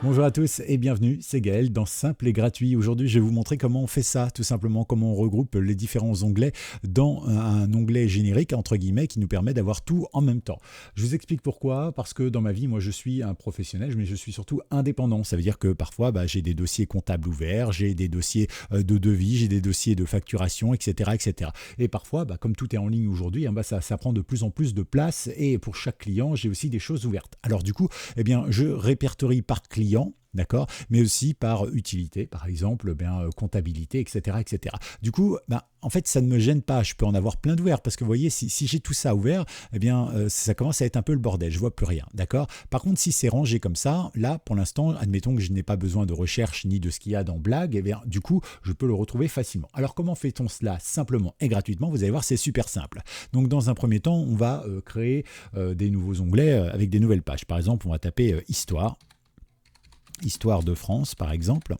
Bonjour à tous et bienvenue, c'est Gaël dans Simple et Gratuit. Aujourd'hui, je vais vous montrer comment on fait ça, tout simplement comment on regroupe les différents onglets dans un onglet générique, entre guillemets, qui nous permet d'avoir tout en même temps. Je vous explique pourquoi, parce que dans ma vie, moi je suis un professionnel, mais je suis surtout indépendant. Ça veut dire que parfois, j'ai des dossiers comptables ouverts, j'ai des dossiers de devis, j'ai des dossiers de facturation, etc. etc. Et parfois, comme tout est en ligne aujourd'hui, ça prend de plus en plus de place et pour chaque client, j'ai aussi des choses ouvertes. Alors du coup, je répertorie par client, d'accord, mais aussi par utilité, par exemple, comptabilité, etc., etc. Du coup, en fait, ça ne me gêne pas. Je peux en avoir plein d'ouverts parce que vous voyez, si j'ai tout ça ouvert, ça commence à être un peu le bordel. Je vois plus rien, d'accord. Par contre, si c'est rangé comme ça, là, pour l'instant, admettons que je n'ai pas besoin de recherche ni de ce qu'il y a dans Blague, du coup, je peux le retrouver facilement. Alors, comment fait-on cela simplement et gratuitement? Vous allez voir, c'est super simple. Donc, dans un premier temps, on va créer des nouveaux onglets avec des nouvelles pages. Par exemple, on va taper Histoire de France, par exemple.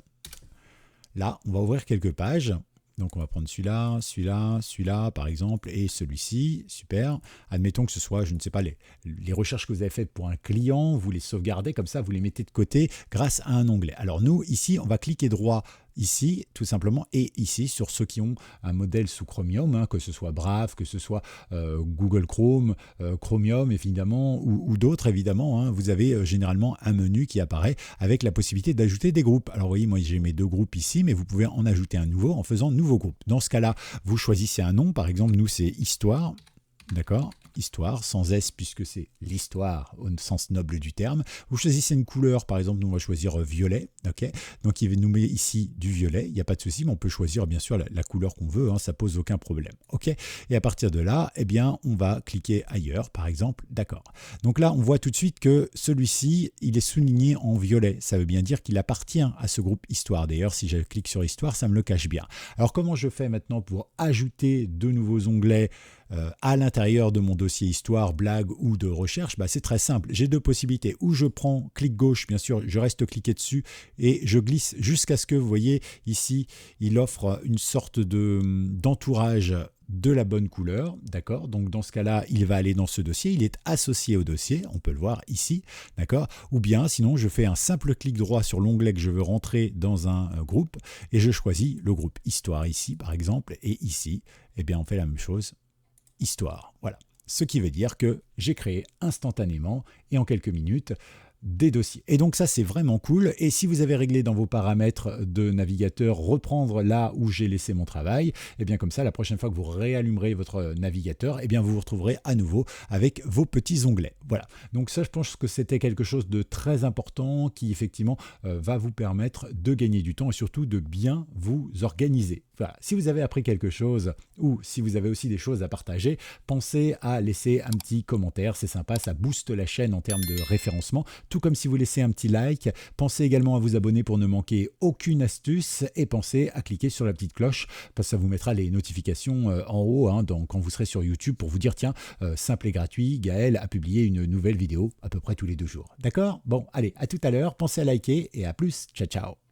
Là, on va ouvrir quelques pages. Donc, on va prendre celui-là, celui-là, celui-là, par exemple, et celui-ci. Super. Admettons que ce soit, je ne sais pas, les recherches que vous avez faites pour un client, vous les sauvegardez comme ça, vous les mettez de côté grâce à un onglet. Alors, nous, ici, on va cliquer droit ici, tout simplement, et ici, sur ceux qui ont un modèle sous Chromium, que ce soit Brave, que ce soit Google Chrome, Chromium, évidemment, ou d'autres, évidemment, vous avez généralement un menu qui apparaît avec la possibilité d'ajouter des groupes. Alors, vous voyez, moi, j'ai mes deux groupes ici, mais vous pouvez en ajouter un nouveau en faisant nouveau groupe. Dans ce cas-là, vous choisissez un nom, par exemple, nous, c'est Histoire, d'accord ? Histoire, sans S, puisque c'est l'histoire au sens noble du terme. Vous choisissez une couleur, par exemple, nous on va choisir violet, ok. Donc il nous met ici du violet, il n'y a pas de souci, mais on peut choisir bien sûr la couleur qu'on veut, ça pose aucun problème, ok. Et à partir de là, on va cliquer ailleurs, par exemple, d'accord. Donc là, on voit tout de suite que celui-ci, il est souligné en violet, ça veut bien dire qu'il appartient à ce groupe histoire. D'ailleurs, si je clique sur histoire, ça me le cache bien. Alors comment je fais maintenant pour ajouter de nouveaux onglets à l'intérieur de mon dossier histoire, blague ou de recherche? C'est très simple, j'ai deux possibilités. Ou je prends clic gauche, bien sûr, je reste cliqué dessus et je glisse jusqu'à ce que, vous voyez, ici, il offre une sorte d'entourage de la bonne couleur, d'accord. Donc dans ce cas-là, il va aller dans ce dossier, il est associé au dossier, on peut le voir ici, d'accord. Ou bien, sinon, je fais un simple clic droit sur l'onglet que je veux rentrer dans un groupe et je choisis le groupe histoire ici, par exemple, et ici, on fait la même chose. Histoire. Voilà. Ce qui veut dire que j'ai créé instantanément et en quelques minutes des dossiers. Et donc ça, c'est vraiment cool. Et si vous avez réglé dans vos paramètres de navigateur reprendre là où j'ai laissé mon travail, comme ça, la prochaine fois que vous réallumerez votre navigateur, vous vous retrouverez à nouveau avec vos petits onglets. Voilà. Donc ça, je pense que c'était quelque chose de très important qui effectivement va vous permettre de gagner du temps et surtout de bien vous organiser. Voilà. Si vous avez appris quelque chose ou si vous avez aussi des choses à partager, pensez à laisser un petit commentaire. C'est sympa, ça booste la chaîne en termes de référencement. Tout comme si vous laissez un petit like, pensez également à vous abonner pour ne manquer aucune astuce et pensez à cliquer sur la petite cloche parce que ça vous mettra les notifications en haut quand vous serez sur YouTube pour vous dire tiens, simple et gratuit, Gaël a publié une nouvelle vidéo à peu près tous les 2 jours. D'accord? Bon, allez, à tout à l'heure, pensez à liker et à plus, ciao ciao.